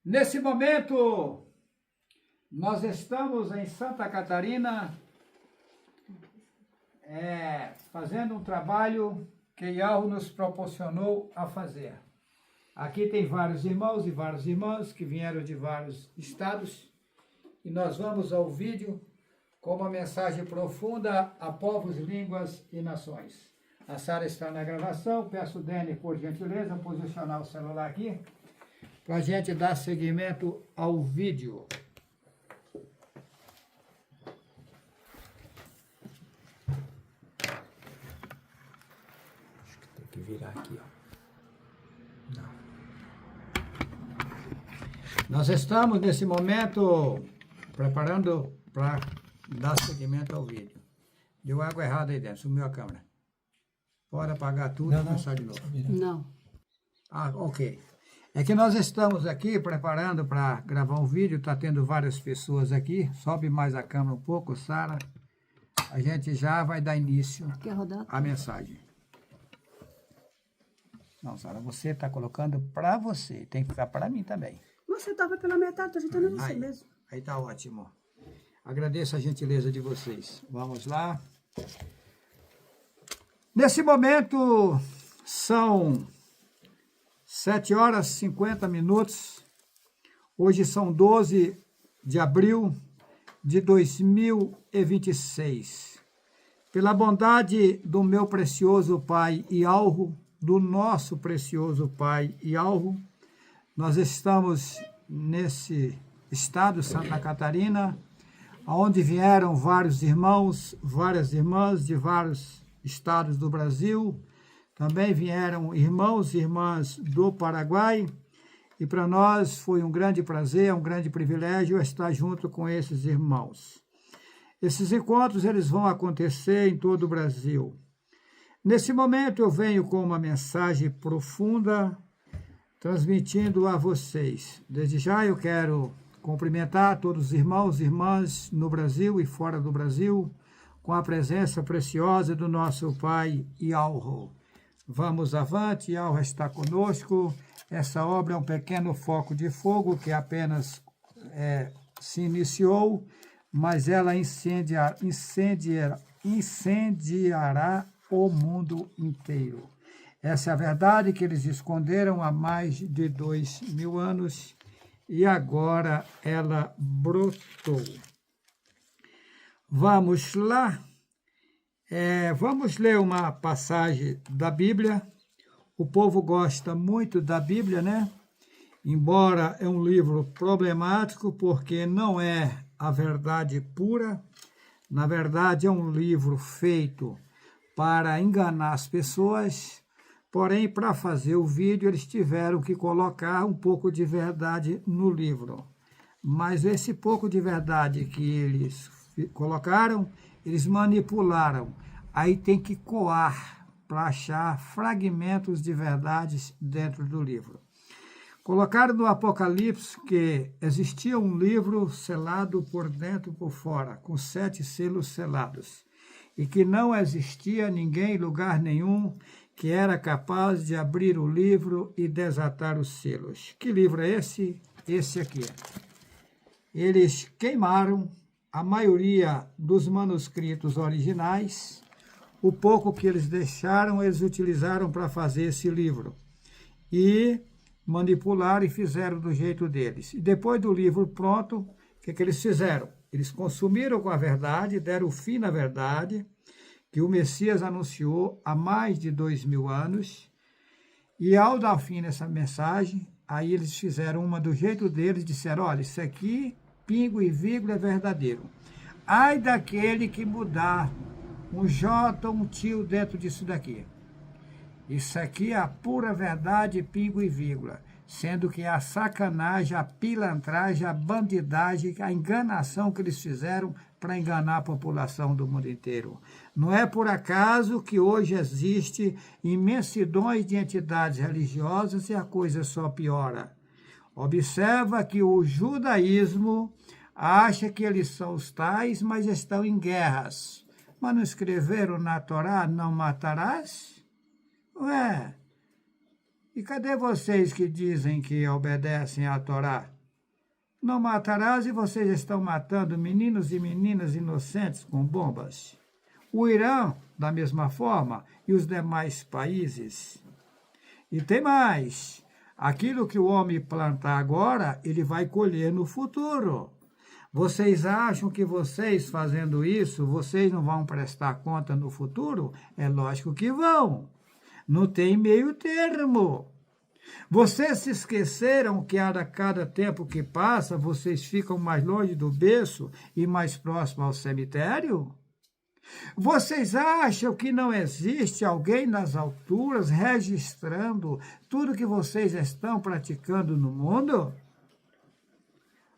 Nesse momento, nós estamos em Santa Catarina, fazendo um trabalho que Yahweh nos proporcionou a fazer. Aqui tem vários irmãos e várias irmãs que vieram de vários estados e nós vamos ao vídeo com uma mensagem profunda a povos, línguas e nações. A Sara está na gravação, peço o Dani, por gentileza, posicionar o celular aqui, para a gente dar seguimento ao vídeo. Acho que tem que virar aqui, ó. Não. Nós estamos, nesse momento, preparando para dar seguimento ao vídeo. Deu água errada aí dentro, sumiu a câmera. Pode apagar tudo e começar de novo. Não. Ah, ok. É que nós estamos aqui preparando para gravar um vídeo, está tendo várias pessoas aqui. Sobe mais a câmera um pouco, Sara. A gente já vai dar início à mensagem. Não, Sara, você está colocando para você, tem que ficar para mim também. Você estava pela metade, estou ajeitando você Aí, mesmo. aí tá ótimo. Agradeço a gentileza de vocês. Vamos lá. Nesse momento, são 7 horas e 50 minutos. Hoje são 12 de abril de 2026. Pela bondade do meu precioso Pai Yahweh, do nosso precioso Pai Yahweh, nós estamos nesse estado, Santa Catarina, onde vieram vários irmãos, várias irmãs de vários estados do Brasil. Também vieram irmãos e irmãs do Paraguai. E para nós foi um grande prazer, um grande privilégio estar junto com esses irmãos. Esses encontros eles vão acontecer em todo o Brasil. Nesse momento eu venho com uma mensagem profunda, transmitindo a vocês. Desde já eu quero cumprimentar todos os irmãos e irmãs no Brasil e fora do Brasil, com a presença preciosa do nosso Pai Yahweh. Vamos avante, Yahweh está conosco. Essa obra é um pequeno foco de fogo que apenas se iniciou, mas ela incendiará o mundo inteiro. Essa é a verdade que eles esconderam há mais de 2000 anos e agora ela brotou. Vamos lá. Vamos ler uma passagem da Bíblia. O povo gosta muito da Bíblia, né? Embora é um livro problemático, porque não é a verdade pura. Na verdade, é um livro feito para enganar as pessoas. Porém, para fazer o vídeo, eles tiveram que colocar um pouco de verdade no livro. Mas esse pouco de verdade que eles colocaram, eles manipularam. Aí tem que coar para achar fragmentos de verdades dentro do livro. Colocaram no Apocalipse que existia um livro selado por dentro e por fora, com 7 selos selados, e que não existia ninguém em lugar nenhum que era capaz de abrir o livro e desatar os selos. Que livro é esse? Esse aqui. Eles queimaram a maioria dos manuscritos originais. O pouco que eles deixaram, eles utilizaram para fazer esse livro. E manipularam e fizeram do jeito deles. E depois do livro pronto, o que eles fizeram? Eles consumiram com a verdade, deram fim na verdade, que o Messias anunciou há mais de 2000 anos. E ao dar fim nessa mensagem, aí eles fizeram uma do jeito deles, disseram, olha, isso aqui, pingo e vírgula, é verdadeiro. Ai daquele que mudar um J, um tio dentro disso daqui. Isso aqui é a pura verdade, pingo e vírgula. Sendo que a sacanagem, a pilantragem, a bandidagem, a enganação que eles fizeram para enganar a população do mundo inteiro. Não é por acaso que hoje existe imensidões de entidades religiosas e a coisa só piora. Observa que o judaísmo acha que eles são os tais, mas estão em guerras. Mas não escreveram na Torá, não matarás? Ué, e cadê vocês que dizem que obedecem à Torá? não matarás, e vocês estão matando meninos e meninas inocentes com bombas. O Irã, da mesma forma, e os demais países. E tem mais. Aquilo que o homem plantar agora, ele vai colher no futuro. Vocês acham que vocês fazendo isso, vocês não vão prestar conta no futuro? É lógico que vão. Não tem meio termo. Vocês se esqueceram que a cada tempo que passa, vocês ficam mais longe do berço e mais próximo ao cemitério? Vocês acham que não existe alguém nas alturas registrando tudo que vocês estão praticando no mundo?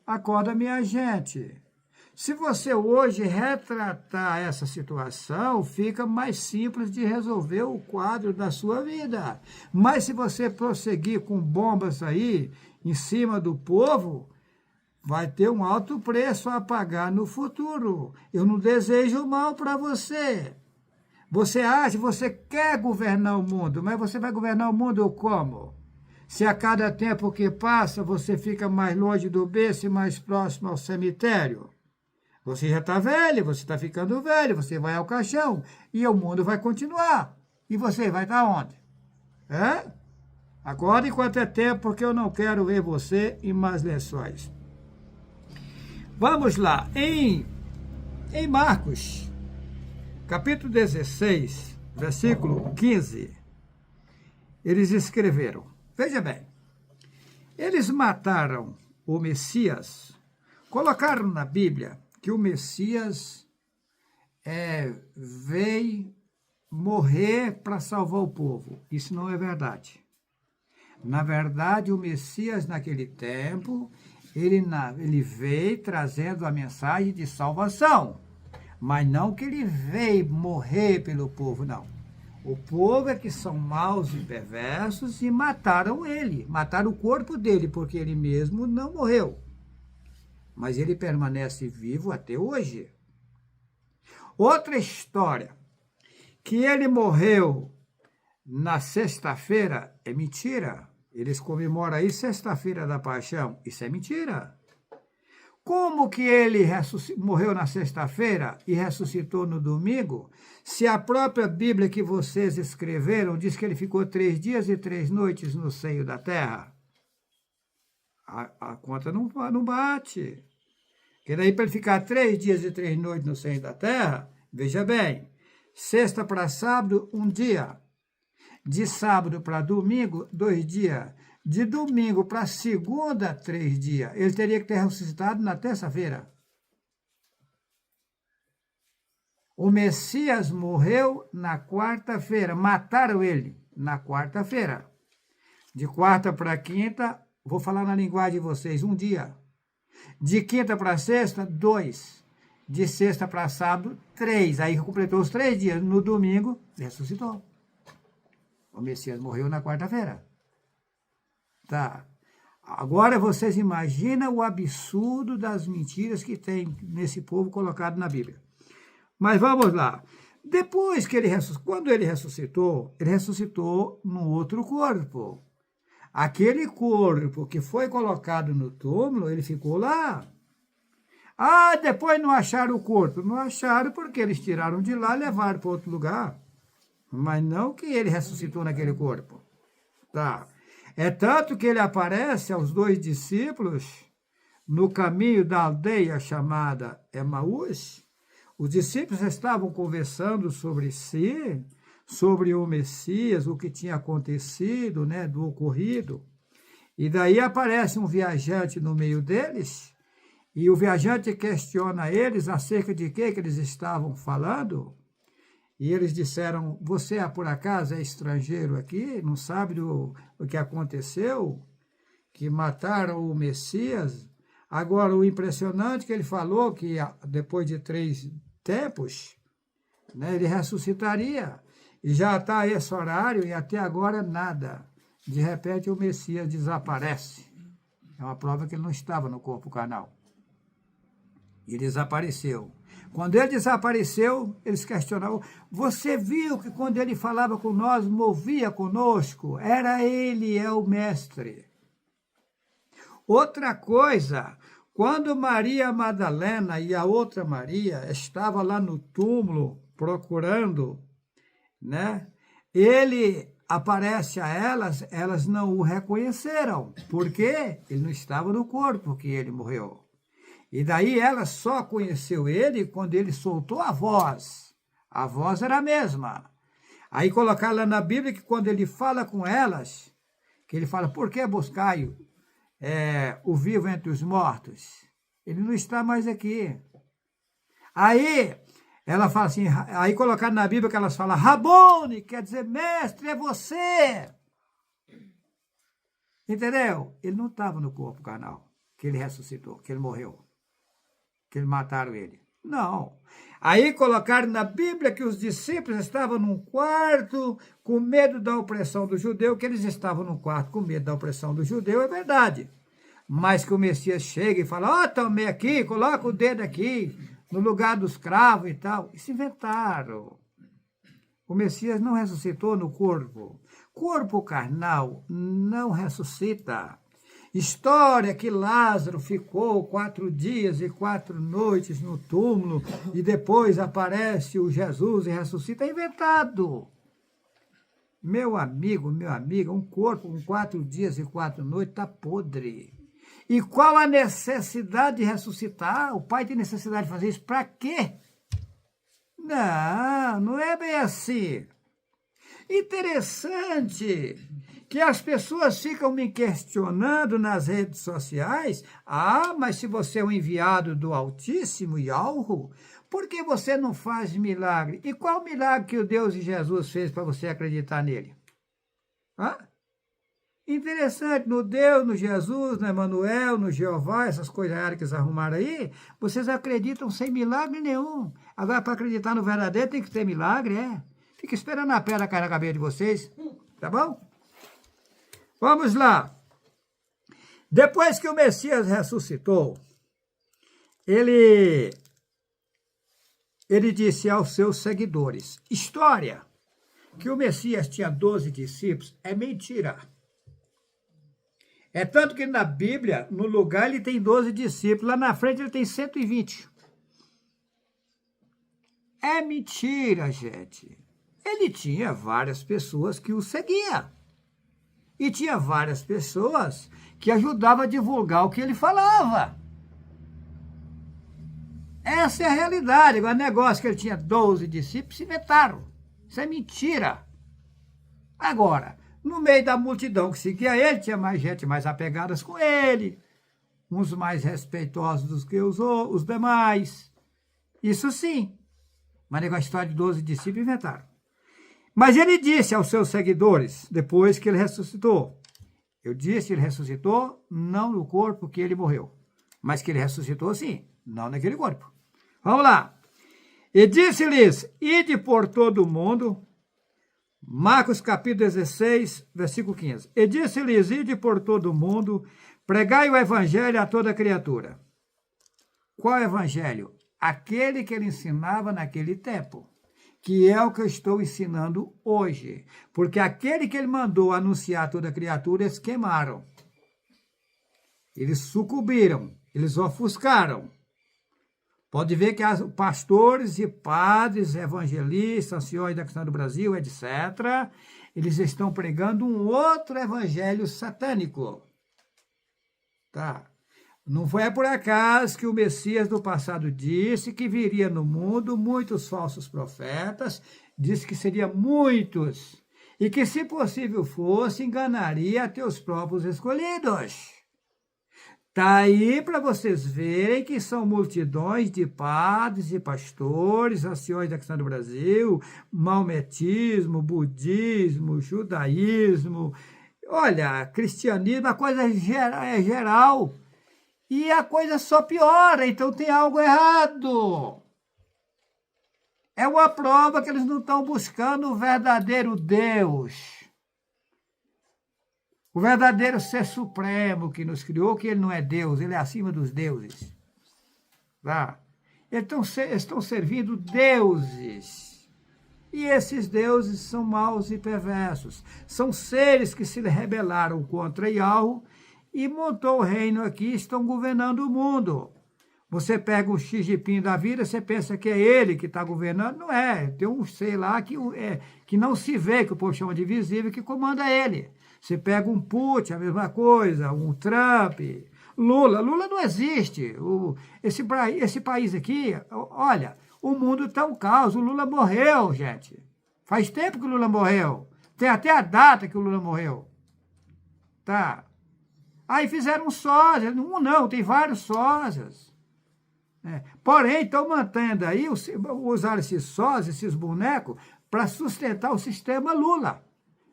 Acorda, minha gente. Se você hoje retratar essa situação, fica mais simples de resolver o quadro da sua vida. Mas se você prosseguir com bombas aí em cima do povo, vai ter um alto preço a pagar no futuro. Eu não desejo mal para você. Você quer governar o mundo, mas você vai governar o mundo como? Se a cada tempo que passa você fica mais longe do berço e mais próximo ao cemitério. Você já está velho, você está ficando velho, você vai ao caixão e o mundo vai continuar. E você vai estar onde? Agora, enquanto é tempo, porque eu não quero ver você em mais lençóis. Vamos lá, em Marcos, capítulo 16, versículo 15, eles escreveram, veja bem, eles mataram o Messias, colocaram na Bíblia que o Messias veio morrer para salvar o povo. Isso não é verdade. Na verdade, o Messias, naquele tempo, ele veio trazendo a mensagem de salvação, mas não que ele veio morrer pelo povo, não. O povo é que são maus e perversos e mataram ele, mataram o corpo dele, porque ele mesmo não morreu. Mas ele permanece vivo até hoje. Outra história, que ele morreu na sexta-feira, é mentira. Eles comemoram aí sexta-feira da paixão. Isso é mentira. Como que ele morreu na sexta-feira e ressuscitou no domingo, se a própria Bíblia que vocês escreveram diz que ele ficou 3 dias e 3 noites no seio da terra? A conta não bate. Porque daí, para ele ficar 3 dias e 3 noites no seio da terra, veja bem, sexta para sábado, 1 dia. De sábado para domingo, 2 dias. De domingo para segunda, 3 dias. Ele teria que ter ressuscitado na terça-feira. O Messias morreu na quarta-feira. Mataram ele na quarta-feira. De quarta para quinta, vou falar na linguagem de vocês, 1 dia. De quinta para sexta, 2. De sexta para sábado, 3. Aí completou os 3 dias. No domingo, ressuscitou. O Messias morreu na quarta-feira. Tá. Agora vocês imaginam o absurdo das mentiras que tem nesse povo colocado na Bíblia. Mas vamos lá. Depois que quando ele ressuscitou num outro corpo. Aquele corpo que foi colocado no túmulo, ele ficou lá. Depois não acharam o corpo. Não acharam porque eles tiraram de lá e levaram para outro lugar. Mas não que ele ressuscitou naquele corpo. Tá. É tanto que ele aparece aos 2 discípulos no caminho da aldeia chamada Emaús. Os discípulos estavam conversando sobre si, sobre o Messias, o que tinha acontecido, né, do ocorrido. E daí aparece um viajante no meio deles, e o viajante questiona eles acerca de que eles estavam falando. E eles disseram, você por acaso é estrangeiro aqui? Não sabe o que aconteceu? Que mataram o Messias? Agora, o impressionante é que ele falou que depois de 3 tempos, né, ele ressuscitaria. E já está esse horário e até agora nada. De repente o Messias desaparece. É uma prova que ele não estava no corpo carnal. E desapareceu. Quando ele desapareceu, eles questionavam, você viu que quando ele falava com nós, movia conosco? Era ele, é o mestre. Outra coisa, Quando Maria Madalena e a outra Maria estavam lá no túmulo procurando, né? Ele aparece a elas, elas não o reconheceram, porque ele não estava no corpo que ele morreu. E daí ela só conheceu ele quando ele soltou a voz. A voz era a mesma. Aí colocaram lá na Bíblia que quando ele fala com elas, que ele fala, por que buscai o vivo entre os mortos? Ele não está mais aqui. Aí ela fala assim, aí colocaram na Bíblia que elas falam, Rabone, quer dizer, mestre, é você. Entendeu? Ele não estava no corpo carnal, que ele ressuscitou, que ele morreu, que eles mataram ele. Não. Aí colocaram na Bíblia que os discípulos estavam num quarto com medo da opressão do judeu, que eles estavam num quarto com medo da opressão do judeu, é verdade. Mas que o Messias chega e fala, ó, tomei aqui, coloca o dedo aqui, no lugar dos cravos e tal. Isso inventaram. O Messias não ressuscitou no corpo. Corpo carnal não ressuscita. História que Lázaro ficou 4 dias e 4 noites no túmulo e depois aparece o Jesus e ressuscita, é inventado. Meu amigo, minha amiga, um corpo com 4 dias e 4 noites está podre. E qual a necessidade de ressuscitar? O Pai tem necessidade de fazer isso para quê? Não, não é bem assim. Interessante que as pessoas ficam me questionando nas redes sociais. Ah, mas se você é um enviado do Altíssimo e algo, por que você não faz milagre? E qual milagre que o Deus de Jesus fez para você acreditar nele? Hã? Interessante, no Deus, no Jesus, no Emanuel, no Jeová, essas coisas que eles arrumaram aí, vocês acreditam sem milagre nenhum. Agora, para acreditar no verdadeiro, tem que ter milagre, é. Fica esperando a pedra cair na cabeça de vocês, tá bom? Vamos lá. Depois que o Messias ressuscitou, ele disse aos seus seguidores, história, que o Messias tinha 12 discípulos, é mentira. É tanto que na Bíblia, no lugar, ele tem 12 discípulos, lá na frente ele tem 120. É mentira, gente. Ele tinha várias pessoas que o seguiam. E tinha várias pessoas que ajudavam a divulgar o que ele falava. Essa é a realidade. Agora, o negócio que ele tinha 12 discípulos, se inventaram. Isso é mentira. Agora, no meio da multidão que seguia ele, tinha mais gente mais apegadas com ele, uns mais respeitosos do que os demais. Isso sim. Mas negócio de história de 12 discípulos inventaram. Mas ele disse aos seus seguidores, depois que ele ressuscitou, eu disse que ele ressuscitou não no corpo que ele morreu, mas que ele ressuscitou sim, não naquele corpo. Vamos lá. E disse-lhes, ide por todo o mundo, Marcos capítulo 16, versículo 15. E disse-lhes, ide por todo o mundo, pregai o evangelho a toda criatura. Qual evangelho? Aquele que ele ensinava naquele tempo, que é o que eu estou ensinando hoje. Porque aquele que ele mandou anunciar a toda criatura, eles queimaram. Eles sucumbiram, eles ofuscaram. Pode ver que pastores e padres, evangelistas, anciões da questão do Brasil, etc., eles estão pregando um outro evangelho satânico. Tá? Não foi por acaso que o Messias do passado disse que viria no mundo muitos falsos profetas, disse que seria muitos, e que, se possível fosse, enganaria até os próprios escolhidos. Está aí para vocês verem que são multidões de padres e pastores, anciões da questão do Brasil, maometismo, budismo, judaísmo, olha, cristianismo, a coisa é geral. E a coisa só piora, então tem algo errado. É uma prova que eles não estão buscando o verdadeiro Deus. O verdadeiro ser supremo que nos criou, que ele não é Deus, ele é acima dos deuses. Tá? Eles estão servindo deuses. E esses deuses são maus e perversos. São seres que se rebelaram contra Yahweh e montou o reino aqui, estão governando o mundo. Você pega o Xi Jinping da vida, você pensa que é ele que está governando. Não é, tem um, sei lá, que não se vê, que o povo chama de invisível, que comanda ele. Você pega um Putin, a mesma coisa, um Trump, Lula não existe. Esse país aqui, olha, o mundo está um caos. O Lula morreu, gente. Faz tempo que o Lula morreu. Tem até a data que o Lula morreu. Tá? Aí fizeram um sósia. Não, tem vários sósias. Porém, estão mantendo aí, usaram esses sósias, esses bonecos, para sustentar o sistema Lula.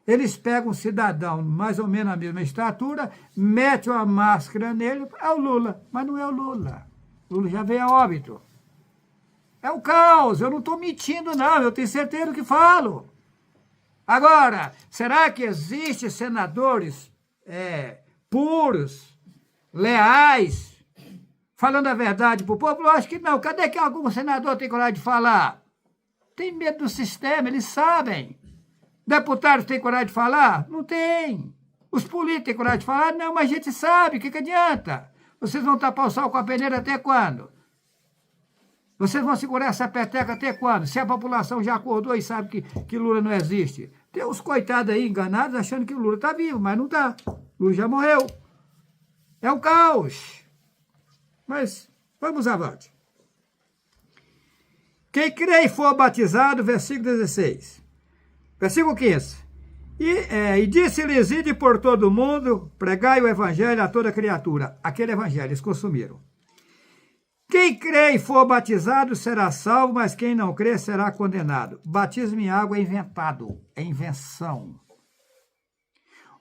Eles pegam um cidadão mais ou menos na mesma estatura, metem uma máscara nele, é o Lula. Mas não é o Lula. O Lula já veio a óbito. É o caos, eu não estou mentindo, não, eu tenho certeza do que falo. Agora, será que existem senadores puros, leais, falando a verdade para o povo? Lógico que não. Cadê que algum senador tem coragem de falar? Tem medo do sistema, eles sabem. Deputados têm coragem de falar? Não tem. Os políticos têm coragem de falar? Não, mas a gente sabe, o que adianta? Vocês vão tapar o sol com a peneira até quando? Vocês vão segurar essa peteca até quando? Se a população já acordou e sabe que Lula não existe. Tem uns coitados aí enganados achando que o Lula está vivo, mas não está. Lula já morreu. É um caos. Mas vamos avante. Quem crê e for batizado, versículo 16. Versículo 15. E disse-lhes, ide por todo o mundo, pregai o evangelho a toda criatura. Aquele evangelho, eles consumiram. Quem crê e for batizado será salvo, mas quem não crê será condenado. Batismo em água é inventado, é invenção.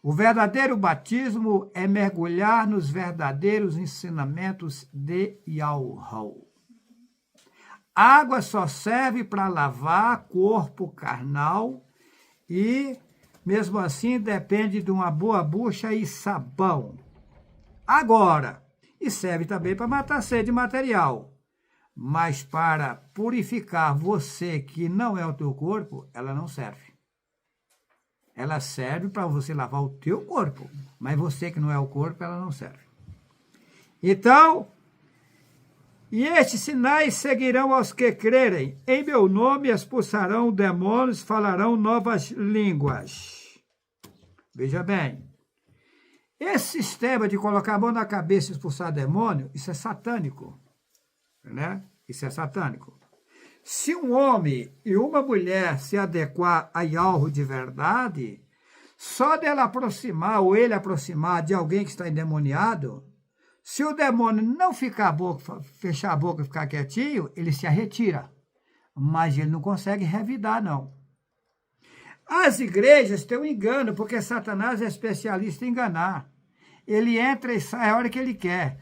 O verdadeiro batismo é mergulhar nos verdadeiros ensinamentos de Yahweh. Água só serve para lavar corpo carnal e, mesmo assim, depende de uma boa bucha e sabão. Agora, e serve também para matar a sede material, mas para purificar você que não é o teu corpo, ela não serve. Ela serve para você lavar o teu corpo, mas você que não é o corpo, ela não serve. Então, e estes sinais seguirão aos que crerem. Em meu nome expulsarão demônios, falarão novas línguas. Veja bem, esse sistema de colocar a mão na cabeça e expulsar demônio, isso é satânico, né? Isso é satânico. Se um homem e uma mulher se adequar a Yahweh de verdade, só dela aproximar ou ele aproximar de alguém que está endemoniado, se o demônio não fechar a boca e ficar quietinho, ele se retira. Mas ele não consegue revidar, não. As igrejas têm um engano, porque Satanás é especialista em enganar. Ele entra e sai a hora que ele quer.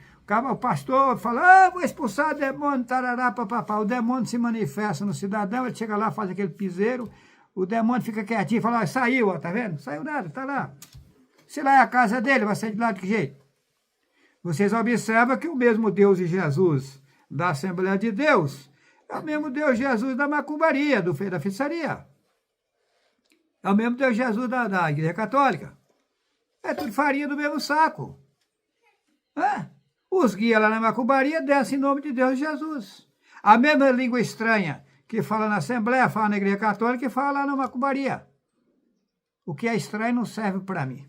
O pastor fala, vou expulsar o demônio, tarará, papapá. O demônio se manifesta no cidadão, ele chega lá, faz aquele piseiro, o demônio fica quietinho, fala, saiu, ó, tá vendo? Saiu nada, tá lá. Se lá é a casa dele, vai sair de lá de que jeito? Vocês observam que o mesmo Deus de Jesus da Assembleia de Deus é o mesmo Deus Jesus da macumbaria, da feitiçaria. É o mesmo Deus Jesus da Igreja Católica. É tudo farinha do mesmo saco. Os guias lá na macumbaria descem em nome de Deus e Jesus. A mesma língua estranha que fala na Assembleia, fala na Igreja Católica e fala lá na macumbaria. O que é estranho não serve para mim.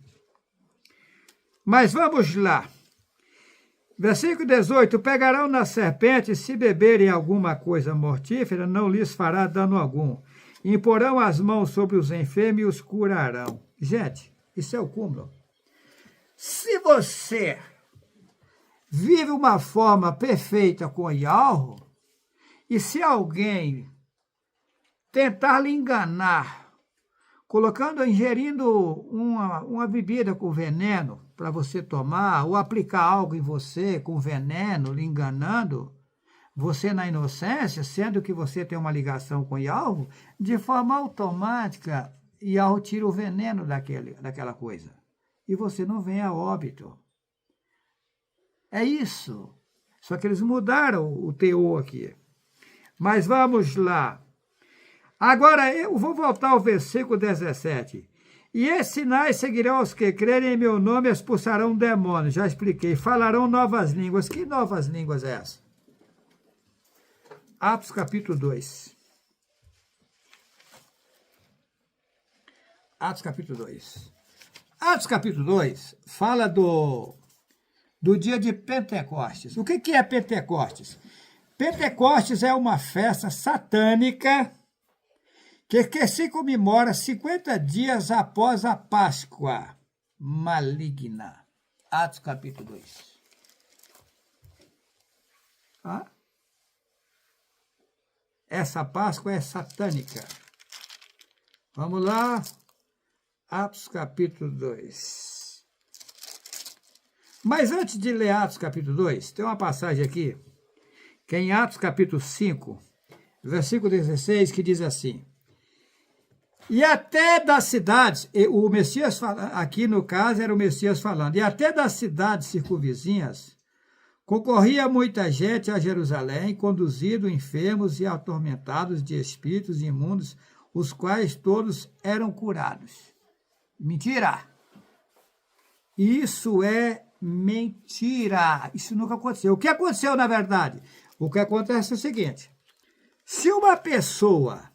Mas vamos lá. Versículo 18, pegarão na serpente, se beberem alguma coisa mortífera, não lhes fará dano algum. Imporão as mãos sobre os enfermos e os curarão. Gente, isso é o cúmulo. Se você vive uma forma perfeita com Yahweh, e se alguém tentar lhe enganar, ingerindo uma bebida com veneno para você tomar, ou aplicar algo em você com veneno, lhe enganando, você na inocência, sendo que você tem uma ligação com Yahweh, de forma automática, Yahweh tira o veneno daquela coisa. E você não vem a óbito. É isso. Só que eles mudaram o teor aqui. Mas vamos lá. Agora, eu vou voltar ao versículo 17. E esses sinais seguirão aos que crerem em meu nome e expulsarão demônios. Já expliquei. Falarão novas línguas. Que novas línguas é essa? Atos capítulo 2. Atos capítulo 2. Atos capítulo 2 fala do dia de Pentecostes. O que é Pentecostes? Pentecostes é uma festa satânica que se comemora 50 dias após a Páscoa maligna. Atos capítulo 2. Essa Páscoa é satânica. Vamos lá. Atos capítulo 2. Mas antes de ler Atos capítulo 2, tem uma passagem aqui, que é em Atos capítulo 5, versículo 16, que diz assim: e até das cidades, o Messias, aqui no caso era o Messias falando, e até das cidades circunvizinhas, concorria muita gente a Jerusalém, conduzido enfermos e atormentados de espíritos imundos, os quais todos eram curados. Mentira! Isso é mentira! Isso nunca aconteceu. O que aconteceu, na verdade? O que acontece é o seguinte: se uma pessoa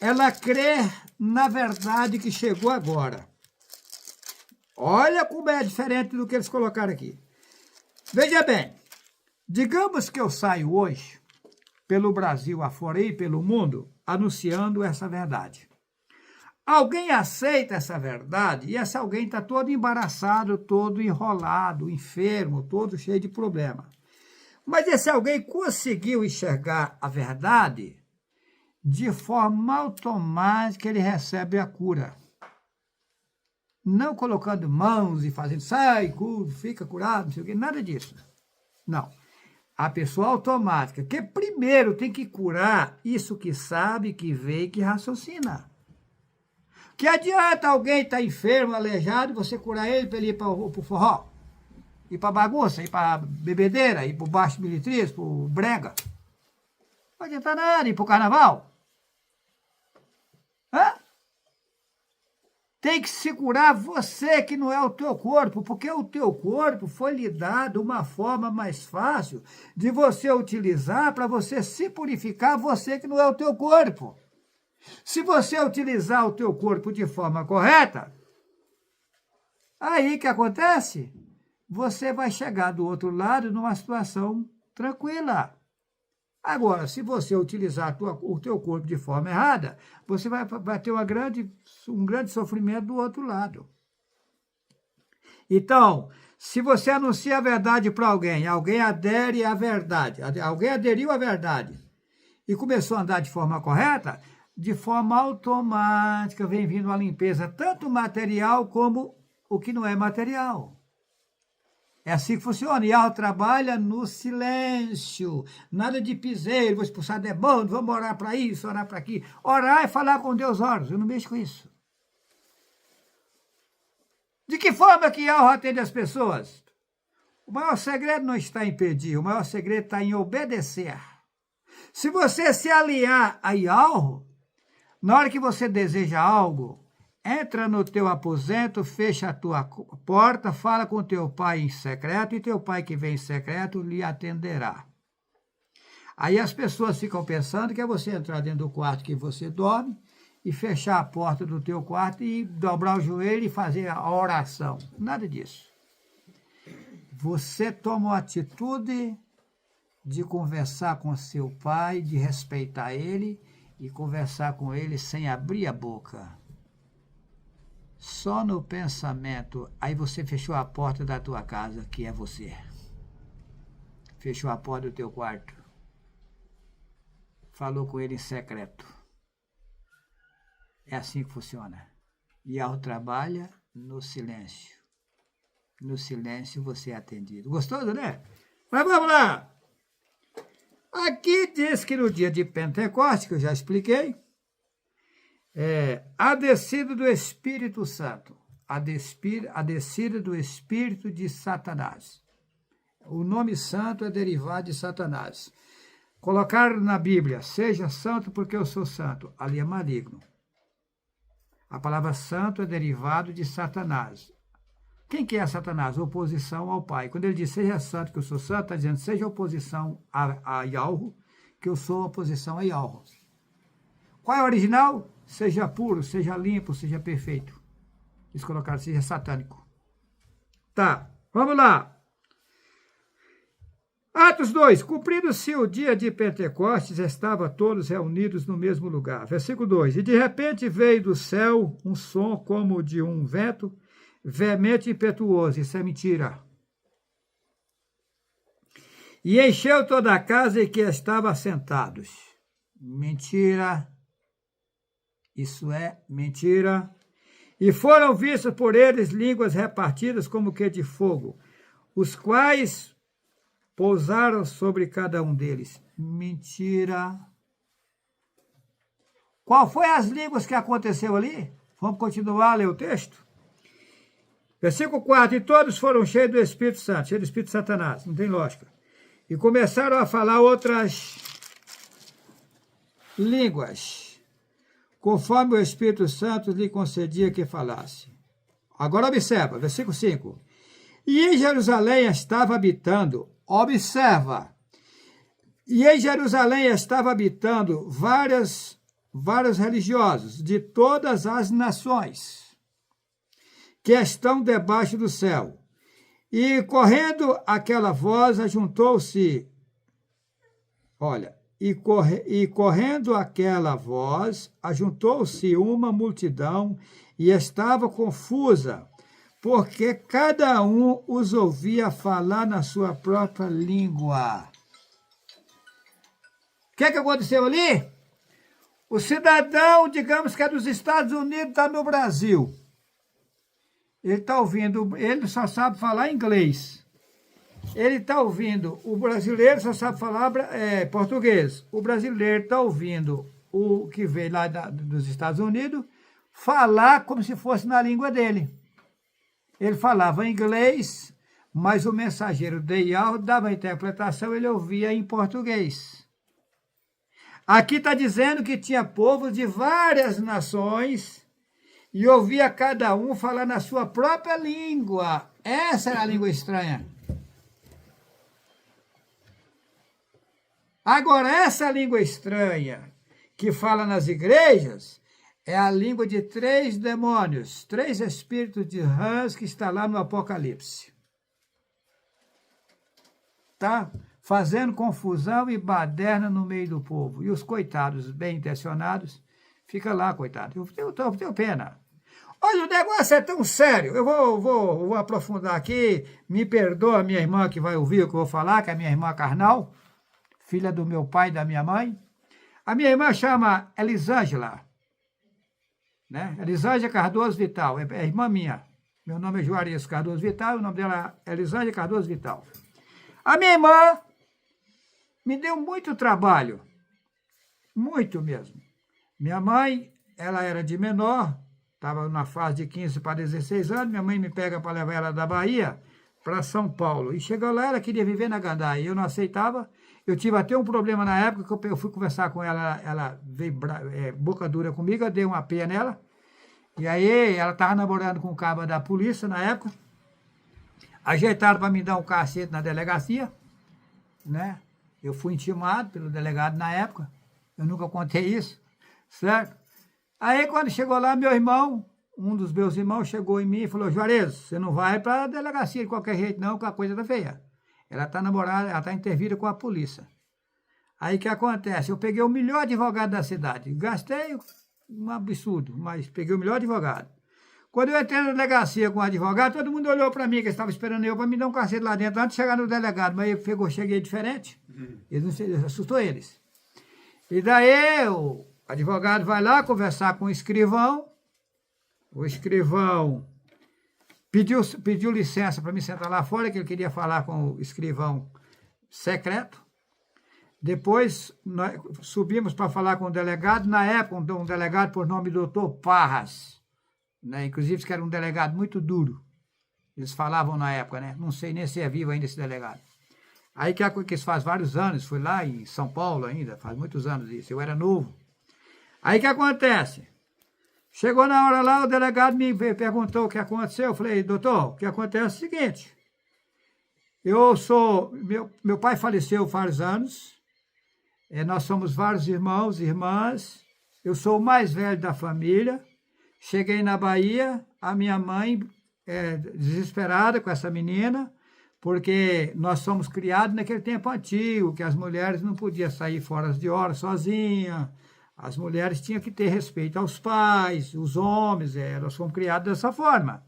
ela crê na verdade que chegou agora, olha como é diferente do que eles colocaram aqui. Veja bem, digamos que eu saio hoje pelo Brasil afora e pelo mundo anunciando essa verdade. Alguém aceita essa verdade e esse alguém está todo embaraçado, todo enrolado, enfermo, todo cheio de problema. Mas esse alguém conseguiu enxergar a verdade, de forma automática ele recebe a cura. Não colocando mãos e fazendo, sai, fica curado, não sei o quê, nada disso. Não. A pessoa automática, que primeiro tem que curar isso que sabe, que vê e que raciocina. Que adianta alguém estar enfermo, aleijado, você curar ele para ele ir para o forró, ir para bagunça, ir para bebedeira, ir para o baixo militriz, para o brega. Não adianta nada, ir para o carnaval. Tem que se curar você, que não é o teu corpo, porque o teu corpo foi lhe dado uma forma mais fácil de você utilizar para você se purificar, você que não é o teu corpo. Se você utilizar o teu corpo de forma correta, aí que acontece? Você vai chegar do outro lado numa situação tranquila. Agora, se você utilizar o teu corpo de forma errada, você vai ter um grande sofrimento do outro lado. Então, se você anuncia a verdade para alguém, alguém adere à verdade, alguém aderiu à verdade e começou a andar de forma correta, de forma automática vem vindo uma limpeza, tanto material como o que não é material. É assim que funciona. E ela trabalha no silêncio. Nada de piseiro, vou expulsar demônio, vamos orar para isso, orar para aqui. Orar é falar com Deus, eu não mexo com isso. De que forma que Yahweh atende as pessoas? O maior segredo não está em pedir, o maior segredo está em obedecer. Se você se aliar a Yahweh, na hora que você deseja algo, entra no teu aposento, fecha a tua porta, fala com teu pai em secreto, e teu pai que vem em secreto lhe atenderá. Aí as pessoas ficam pensando que é você entrar dentro do quarto que você dorme e fechar a porta do teu quarto e dobrar o joelho e fazer a oração. Nada disso. Você toma a atitude de conversar com seu pai, de respeitar ele e conversar com ele sem abrir a boca. Só no pensamento, aí você fechou a porta da tua casa, que é você. Fechou a porta do teu quarto. Falou com ele em secreto. É assim que funciona. Yahweh trabalha no silêncio. No silêncio você é atendido. Gostoso, né? Mas vamos lá. Aqui diz que no dia de Pentecostes, que eu já expliquei, a descida do Espírito Santo, a descida do Espírito de Satanás. O nome santo é derivado de Satanás. Colocaram na Bíblia, seja santo porque eu sou santo, ali é maligno. A palavra santo é derivado de Satanás. Quem que é Satanás? Oposição ao Pai. Quando ele diz, seja santo que eu sou santo, está dizendo, seja oposição a Yahweh, que eu sou oposição a Yahweh. Qual é o original? Seja puro, seja limpo, seja perfeito. Eles colocaram, seja satânico. Tá, vamos lá. Atos 2. Cumprido-se o dia de Pentecostes, estavam todos reunidos no mesmo lugar. Versículo 2. E de repente veio do céu um som como de um vento, veemente e impetuoso. Isso é mentira. E encheu toda a casa em que estavam assentados. Mentira. Isso é mentira. E foram vistas por eles línguas repartidas como que de fogo, os quais pousaram sobre cada um deles. Mentira. Qual foi as línguas que aconteceu ali? Vamos continuar a ler o texto? Versículo 4. E todos foram cheios do Espírito Santo, cheios do Espírito de Satanás, não tem lógica. E começaram a falar outras línguas, conforme o Espírito Santo lhe concedia que falasse. Agora observa, versículo 5. E em Jerusalém estava habitando, observa, e em Jerusalém estava habitando vários religiosos de todas as nações que estão debaixo do céu. E correndo aquela voz, ajuntou-se, correndo aquela voz, ajuntou-se uma multidão e estava confusa, porque cada um os ouvia falar na sua própria língua. O que aconteceu ali? O cidadão, digamos que é dos Estados Unidos, está no Brasil. Ele está ouvindo, ele só sabe falar inglês. Ele está ouvindo, o brasileiro só sabe falar português. O brasileiro está ouvindo o que veio lá dos Estados Unidos falar como se fosse na língua dele. Ele falava inglês, mas o mensageiro de Yahweh dava a interpretação, ele ouvia em português. Aqui está dizendo que tinha povos de várias nações e ouvia cada um falar na sua própria língua. Essa era a língua estranha. Agora, essa língua estranha que fala nas igrejas é a língua de 3 demônios, 3 espíritos de rãs que está lá no Apocalipse. Tá? Fazendo confusão e baderna no meio do povo. E os coitados bem intencionados ficam lá, coitados. Eu tenho pena. Olha, o negócio é tão sério. Eu vou aprofundar aqui. Me perdoa a minha irmã que vai ouvir o que eu vou falar, que é a minha irmã carnal, filha do meu pai e da minha mãe. A minha irmã chama Elisângela, né? Elisângela Cardoso Vital, é irmã minha. Meu nome é Juarez Cardoso Vital, o nome dela é Elisângela Cardoso Vital. A minha irmã me deu muito trabalho, muito mesmo. Minha mãe, ela era de menor, estava na fase de 15 para 16 anos, minha mãe me pega para levar ela da Bahia para São Paulo. E chegou lá, ela queria viver na Gandaia, eu não aceitava. Eu tive até um problema na época, que eu fui conversar com ela, ela veio boca dura comigo, eu dei uma pia nela, e aí ela estava namorando com o cabo da polícia na época, ajeitaram para me dar um cacete na delegacia, né? Eu fui intimado pelo delegado na época, eu nunca contei isso, certo? Aí quando chegou lá, meu irmão, um dos meus irmãos chegou em mim e falou, Juarez, você não vai para a delegacia de qualquer jeito não, que a coisa tá feia. Ela está namorada, ela está intervida com a polícia. Aí o que acontece? Eu peguei o melhor advogado da cidade. Gastei um absurdo, mas peguei o melhor advogado. Quando eu entrei na delegacia com o advogado, todo mundo olhou para mim, que estava esperando eu para me dar um cacete lá dentro, antes de chegar no delegado. Mas eu cheguei diferente, assustou eles. E daí o advogado vai lá conversar com o escrivão pediu licença para me sentar lá fora, que ele queria falar com o escrivão secreto. Depois, nós subimos para falar com o delegado. Na época, um delegado por nome doutor Parras, né? Inclusive, que era um delegado muito duro. Eles falavam na época, né? Não sei nem se é vivo ainda esse delegado. Aí, que isso faz vários anos, foi lá em São Paulo ainda, faz muitos anos isso, eu era novo. Aí, o que acontece? Chegou na hora lá, o delegado me perguntou o que aconteceu. Eu falei, doutor, o que acontece é o seguinte. Meu pai faleceu faz anos. Nós somos vários irmãos e irmãs. Eu sou o mais velho da família. Cheguei na Bahia, a minha mãe, desesperada com essa menina, porque nós somos criados naquele tempo antigo, que as mulheres não podiam sair fora de hora sozinhas. As mulheres tinham que ter respeito aos pais, os homens, nós fomos criados dessa forma.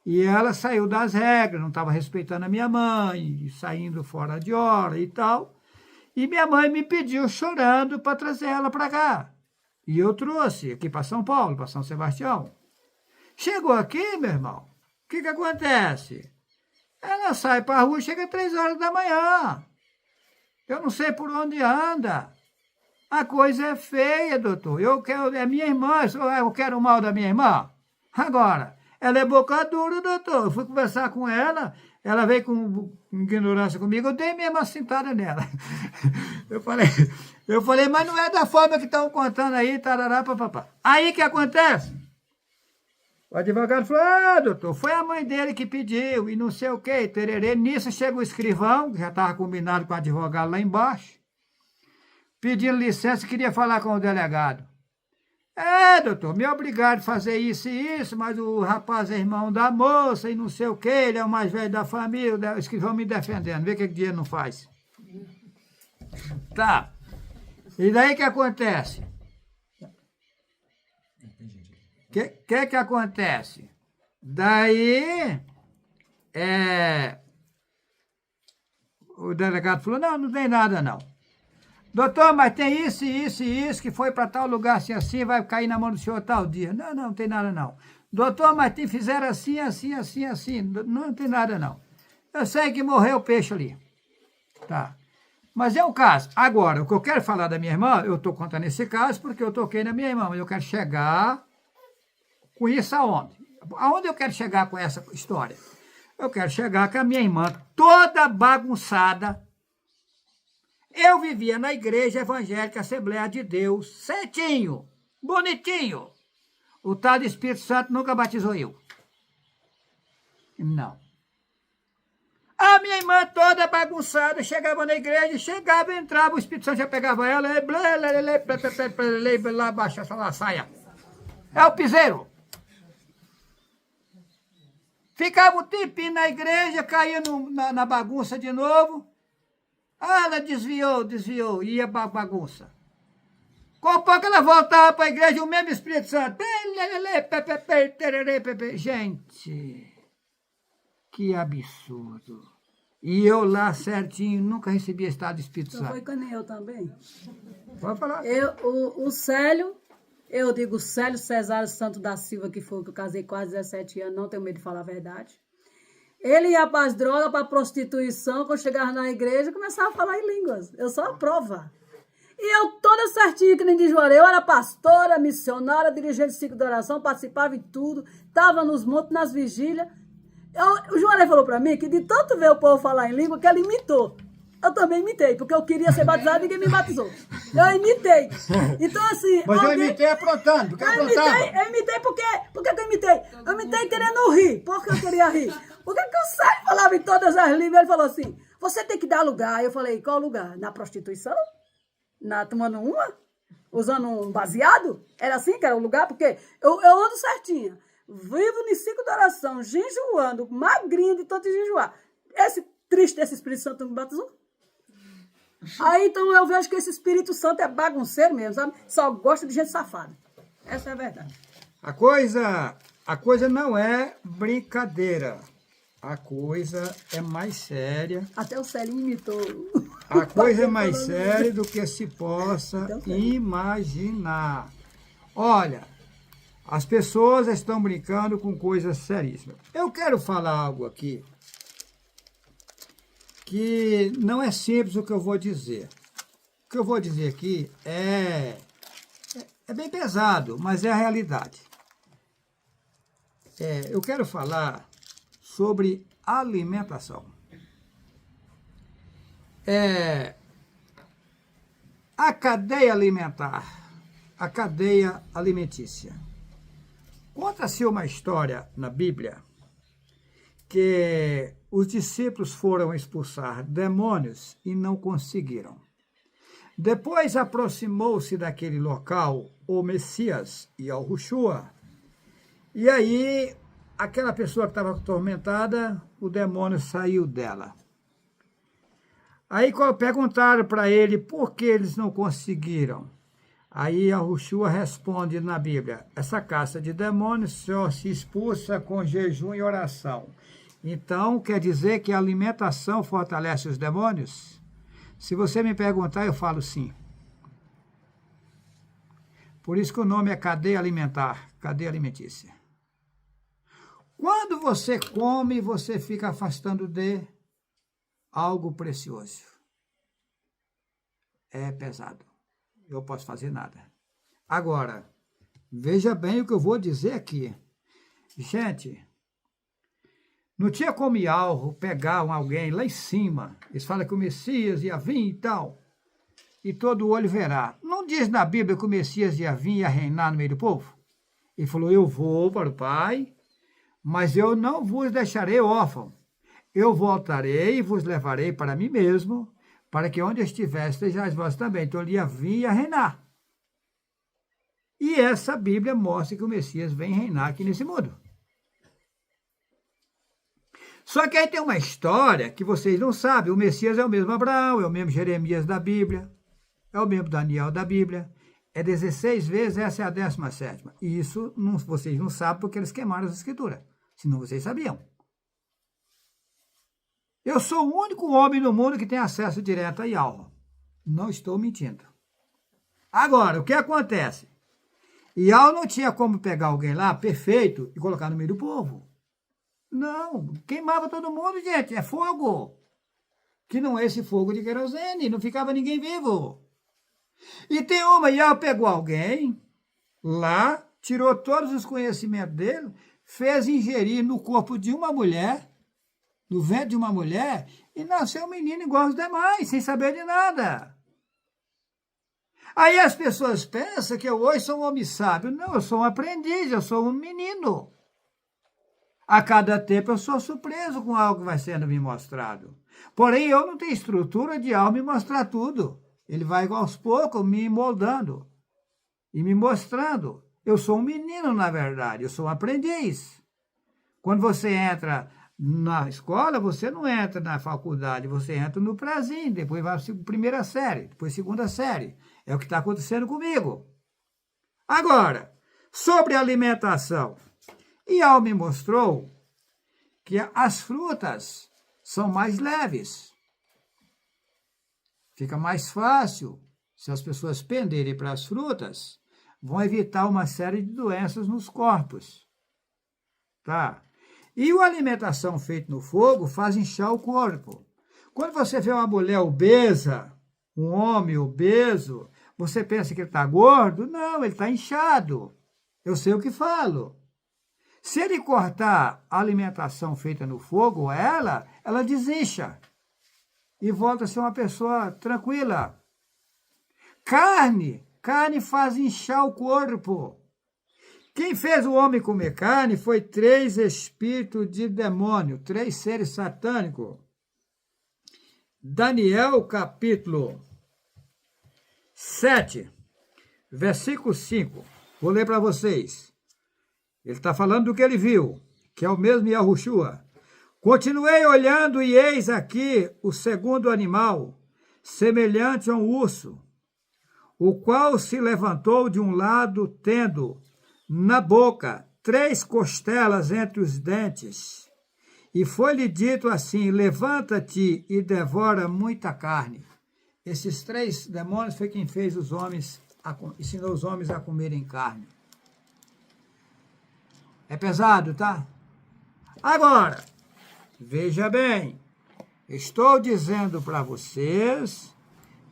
E ela saiu das regras, não estava respeitando a minha mãe, saindo fora de hora e tal. E minha mãe me pediu, chorando, para trazer ela para cá. E eu trouxe aqui para São Paulo, para São Sebastião. Chegou aqui, meu irmão, o que acontece? Ela sai para a rua, chega às 3 horas da manhã. Eu não sei por onde anda. A coisa é feia, doutor. É minha irmã, eu quero o mal da minha irmã. Agora, ela é boca dura, doutor. Eu fui conversar com ela, ela veio com ignorância comigo, eu dei mesmo uma cintada nela. Eu falei, mas não é da forma que estão contando aí, tarará, papapá. Aí que acontece? O advogado falou, doutor, foi a mãe dele que pediu, e não sei o quê, tererê. Nisso chega o escrivão, que já estava combinado com o advogado lá embaixo, pedindo licença, queria falar com o delegado. Doutor, me obrigaram a fazer isso e isso, mas o rapaz é irmão da moça e não sei o quê, ele é o mais velho da família, o escrivão me defendendo, vê o que o dinheiro não faz. Tá. E daí que acontece? Que acontece? Daí, o delegado falou, não tem nada não. Doutor, mas tem isso, isso e isso, que foi para tal lugar assim, assim, vai cair na mão do senhor tal dia. Não tem nada não. Doutor, mas fizeram assim, assim, assim, assim. Não tem nada não. Eu sei que morreu o peixe ali. Tá. Mas é um caso. Agora, o que eu quero falar da minha irmã, eu estou contando esse caso porque eu toquei na minha irmã, mas eu quero chegar com isso aonde? Aonde eu quero chegar com essa história? Eu quero chegar com a minha irmã toda bagunçada. Eu vivia na igreja evangélica Assembleia de Deus, certinho, bonitinho. O tal do Espírito Santo nunca batizou eu. Não. A minha irmã toda bagunçada, chegava na igreja, entrava, o Espírito Santo já pegava ela, e lá baixava a saia. É o piseiro. Ficava um tempinho na igreja, caía na bagunça de novo. Ela desviou, ia para bagunça. Com pouco ela voltava para a igreja, o mesmo Espírito Santo. Gente, que absurdo. E eu lá certinho, nunca recebi estado de Espírito Santo. Foi com eu também. Pode falar. O Célio, eu digo Célio Cesário Santo da Silva, que foi que eu casei quase 17 anos, não tenho medo de falar a verdade. Ele ia para as drogas, para a prostituição, quando chegava na igreja, começava a falar em línguas. Eu sou a prova. E eu toda certinha, que nem de Juarez, eu era pastora, missionária, dirigente de ciclo de oração, participava em tudo, estava nos montes, nas vigílias. O Juarez falou para mim que de tanto ver o povo falar em língua, que ele imitou. Eu também imitei, porque eu queria ser batizado e ninguém me batizou. Eu imitei. Então, assim... Mas eu imitei aprontando, porque aprontava. Eu imitei porque que eu imitei? Eu imitei querendo rir, porque eu queria rir. Porque que o Sérgio falava em todas as línguas, ele falou assim, você tem que dar lugar. Eu falei, qual lugar? Na prostituição? Tomando uma? Usando um baseado? Era assim que era o lugar? Porque eu ando certinha. Vivo no ciclo de oração, jejuando, magrinha de tanto jejuar. Esse Espírito Santo me batizou? Aí, então, eu vejo que esse Espírito Santo é bagunceiro mesmo, sabe? Só gosta de gente safada. Essa é a verdade. A coisa não é brincadeira. A coisa é mais séria. Até o Celinho imitou. A coisa é mais séria do que se possa imaginar. Olha, as pessoas estão brincando com coisas seríssimas. Eu quero falar algo aqui que não é simples o que eu vou dizer. O que eu vou dizer aqui é bem pesado, mas é a realidade. Eu quero falar sobre alimentação. A cadeia alimentar, a cadeia alimentícia, Conta-se uma história na Bíblia que os discípulos foram expulsar demônios e não conseguiram. Depois aproximou-se daquele local o Messias e o Yahushua. E aí, aquela pessoa que estava atormentada, o demônio saiu dela. Aí perguntaram para ele por que eles não conseguiram. Aí Yahushua responde na Bíblia: essa caça de demônios só se expulsa com jejum e oração. Então, quer dizer que a alimentação fortalece os demônios? Se você me perguntar, eu falo sim. Por isso que o nome é cadeia alimentar, cadeia alimentícia. Quando você come, você fica afastando de algo precioso. É pesado. Eu posso fazer nada. Agora, veja bem o que eu vou dizer aqui. Gente, não tinha como Yahweh pegar alguém lá em cima. Eles falam que o Messias ia vir e tal. E todo olho verá. Não diz na Bíblia que o Messias ia vir e ia reinar no meio do povo? Ele falou, eu vou para o Pai, mas eu não vos deixarei órfão. Eu voltarei e vos levarei para mim mesmo, para que onde eu estiver, estejais vós também. Então ele ia vir e ia reinar. E essa Bíblia mostra que o Messias vem reinar aqui nesse mundo. Só que aí tem uma história que vocês não sabem. O Messias é o mesmo Abraão, é o mesmo Jeremias da Bíblia, é o mesmo Daniel da Bíblia. É 16 vezes, essa é a 17ª. E isso vocês não sabem porque eles queimaram as escrituras. Senão vocês sabiam. Eu sou o único homem no mundo que tem acesso direto a Yahweh. Não estou mentindo. Agora, o que acontece? Yahweh não tinha como pegar alguém lá, perfeito, e colocar no meio do povo. Não, queimava todo mundo, gente, é fogo. Que não é esse fogo de querosene, não ficava ninguém vivo. E tem uma, Yahweh pegou alguém lá, tirou todos os conhecimentos dele, fez ingerir no corpo de uma mulher, no ventre de uma mulher, e nasceu um menino igual aos demais, sem saber de nada. Aí as pessoas pensam que eu hoje sou um homem sábio. Não, eu sou um aprendiz, eu sou um menino. A cada tempo eu sou surpreso com algo que vai sendo me mostrado. Porém, eu não tenho estrutura de algo me mostrar tudo. Ele vai aos poucos me moldando e me mostrando. Eu sou um menino, na verdade, eu sou um aprendiz. Quando você entra na escola, você não entra na faculdade, você entra no prazinho, depois vai para a primeira série, depois segunda série. É o que está acontecendo comigo. Agora, sobre alimentação. Yahweh me mostrou que as frutas são mais leves. Fica mais fácil, se as pessoas penderem para as frutas, vão evitar uma série de doenças nos corpos. Tá? E a alimentação feita no fogo faz inchar o corpo. Quando você vê uma mulher obesa, um homem obeso, você pensa que ele está gordo? Não, ele está inchado. Eu sei o que falo. Se ele cortar a alimentação feita no fogo, ela desincha e volta a ser uma pessoa tranquila. Carne faz inchar o corpo. Quem fez o homem comer carne foi 3 espíritos de demônio, 3 seres satânicos. Daniel, capítulo 7, versículo 5. Vou ler para vocês. Ele está falando do que ele viu, que é o mesmo Yahushua. Continuei olhando e eis aqui o segundo animal, semelhante a um urso, o qual se levantou de um lado, tendo na boca 3 costelas entre os dentes. E foi-lhe dito assim, levanta-te e devora muita carne. Esses 3 demônios foi quem fez os homens, ensinou os homens a comerem carne. É pesado, tá? Agora, veja bem, estou dizendo para vocês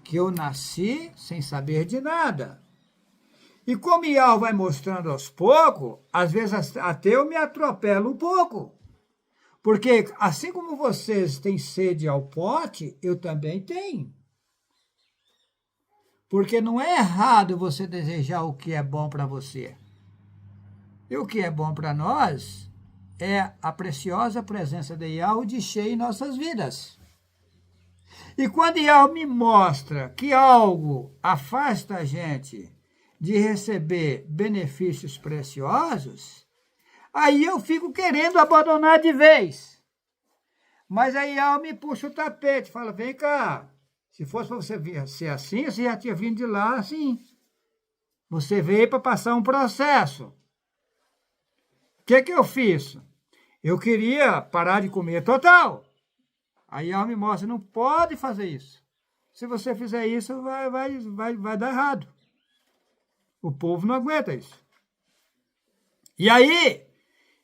que eu nasci sem saber de nada. E como Yahweh vai mostrando aos poucos, às vezes até eu me atropelo um pouco. Porque assim como vocês têm sede ao pote, eu também tenho. Porque não é errado você desejar o que é bom para você. E o que é bom para nós é a preciosa presença de Yahweh de cheio em nossas vidas. E quando Yahweh me mostra que algo afasta a gente de receber benefícios preciosos, aí eu fico querendo abandonar de vez. Mas aí Yahweh me puxa o tapete, fala, vem cá, se fosse para você ser assim, você já tinha vindo de lá assim. Você veio para passar um processo. O que eu fiz? Eu queria parar de comer total. Aí Yahweh me mostra, não pode fazer isso. Se você fizer isso, vai dar errado. O povo não aguenta isso. E aí,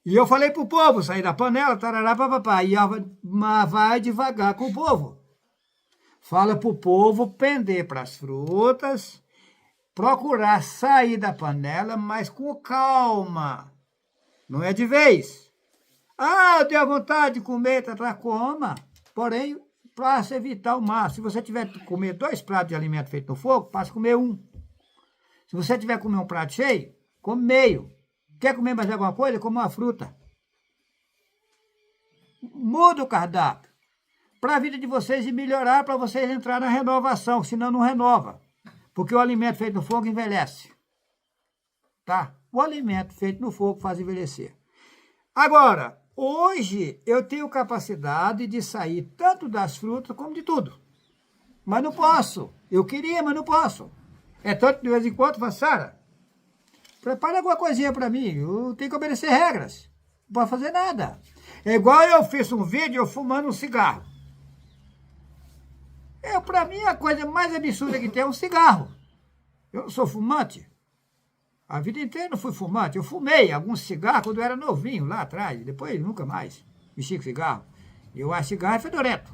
eu falei pro povo sair da panela, tarará, papapá. E Yahweh vai devagar com o povo. Fala pro povo pender para as frutas, procurar sair da panela, mas com calma. Não é de vez. Ah, eu tenho vontade de comer, coma. Porém, para se evitar o máximo. Se você tiver que comer 2 pratos de alimento feito no fogo, passa a comer 1. Se você tiver que comer um prato cheio, come meio. Quer comer mais alguma coisa? Come uma fruta. Muda o cardápio. Para a vida de vocês e melhorar, para vocês entrar na renovação, senão não renova. Porque o alimento feito no fogo envelhece. Tá? O alimento feito no fogo faz envelhecer. Agora, hoje eu tenho capacidade de sair tanto das frutas como de tudo. Mas não posso. Eu queria, mas não posso. É tanto de vez em quando, Sara, prepara alguma coisinha para mim. Eu tenho que obedecer regras. Não posso fazer nada. É igual eu fiz um vídeo eu fumando um cigarro. Para mim, a coisa mais absurda que tem é um cigarro. Eu não sou fumante. A vida inteira eu não fui fumante. Eu fumei alguns cigarros quando eu era novinho, lá atrás. Depois, nunca mais mexi com cigarro. Eu acho cigarro é fedorento.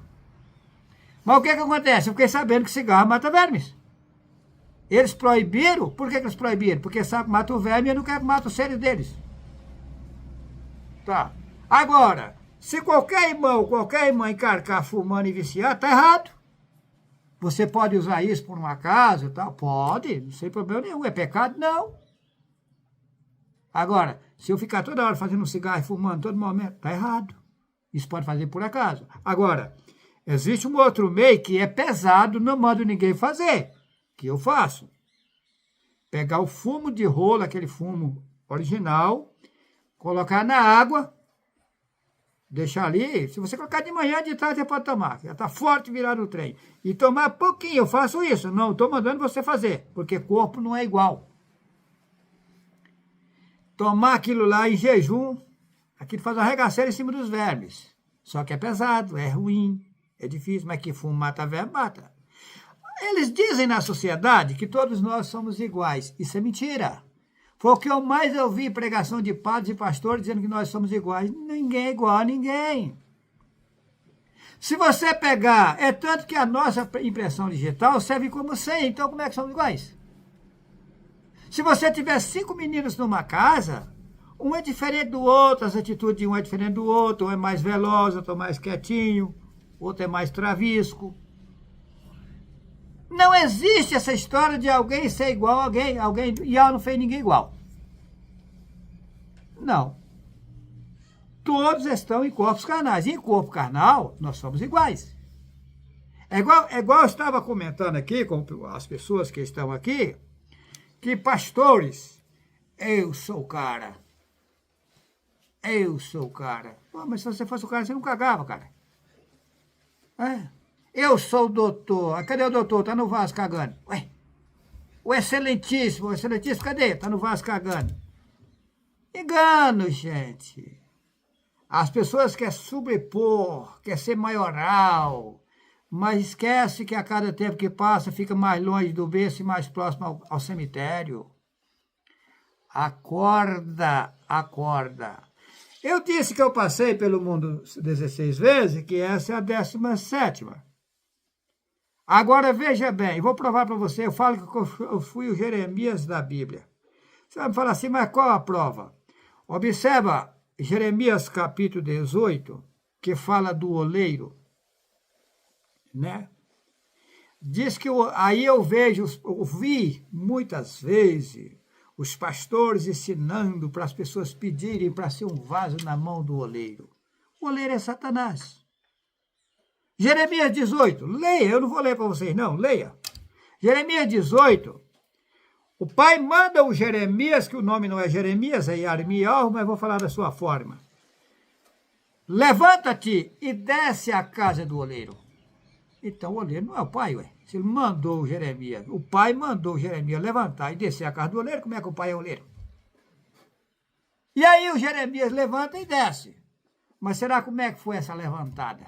Mas o que acontece? Eu fiquei sabendo que cigarro mata vermes. Eles proibiram. Por que eles proibiram? Porque sabe que mata o verme e eu não quero que mate os seres deles. Tá. Agora, se qualquer irmã encarcar fumando e viciar, tá errado. Você pode usar isso por um acaso e tal? Pode, não tem problema nenhum. É pecado? Não. Agora, se eu ficar toda hora fazendo um cigarro e fumando todo momento, tá errado. Isso pode fazer por acaso. Agora, existe um outro meio que é pesado, não mando ninguém fazer, que eu faço. Pegar o fumo de rolo, aquele fumo original, colocar na água, deixar ali. Se você colocar de manhã, de tarde, você pode tomar. Já está forte virado o trem. E tomar pouquinho, eu faço isso. Não estou mandando você fazer, porque corpo não é igual. Tomar aquilo lá em jejum, aquilo faz uma arregaceira em cima dos vermes. Só que é pesado, é ruim, é difícil, mas que fumo mata verme, mata. Eles dizem na sociedade que todos nós somos iguais. Isso é mentira. Foi o que eu mais ouvi pregação de padres e pastores dizendo que nós somos iguais. Ninguém é igual a ninguém. Se você pegar, é tanto que a nossa impressão digital serve como 100, então como é que somos iguais? Se você tiver 5 meninos numa casa, um é diferente do outro, as atitudes de um é diferente do outro, um é mais veloz, outro é mais quietinho, outro é mais travisco. Não existe essa história de alguém ser igual a alguém, e ela não fez ninguém igual. Não. Todos estão em corpos carnais. E em corpo carnal, nós somos iguais. É igual eu estava comentando aqui com as pessoas que estão aqui, que pastores, eu sou o cara. Eu sou o cara. Pô, mas se você fosse o cara, você não cagava, cara. É. Eu sou o doutor. Cadê o doutor? Tá no vaso cagando. Ué. O excelentíssimo, cadê? Tá no vaso cagando. Engano, gente. As pessoas querem sobrepor, querem ser maioral, mas esquece que a cada tempo que passa fica mais longe do berço e mais próximo ao cemitério. Acorda, acorda. Eu disse que eu passei pelo mundo 16 vezes, que essa é a 17ª. Agora, veja bem, vou provar para você, eu falo que eu fui o Jeremias da Bíblia. Você vai me falar assim, mas qual a prova? Observa Jeremias capítulo 18, que fala do oleiro, né? Diz que aí eu vi muitas vezes Os pastores ensinando para as pessoas pedirem para ser um vaso na mão do oleiro. O oleiro é Satanás. Jeremias 18, leia, eu não vou ler para vocês não, leia. Jeremias 18, o pai manda o Jeremias, que o nome não é Jeremias, é Yarmiel, mas vou falar da sua forma. Levanta-te e desce à casa do oleiro. Então o oleiro não é o pai, ué. Se ele mandou o Jeremias, o pai mandou o Jeremias levantar e descer à casa do oleiro, como é que o pai é oleiro? E aí o Jeremias levanta e desce. Mas será como é que foi essa levantada?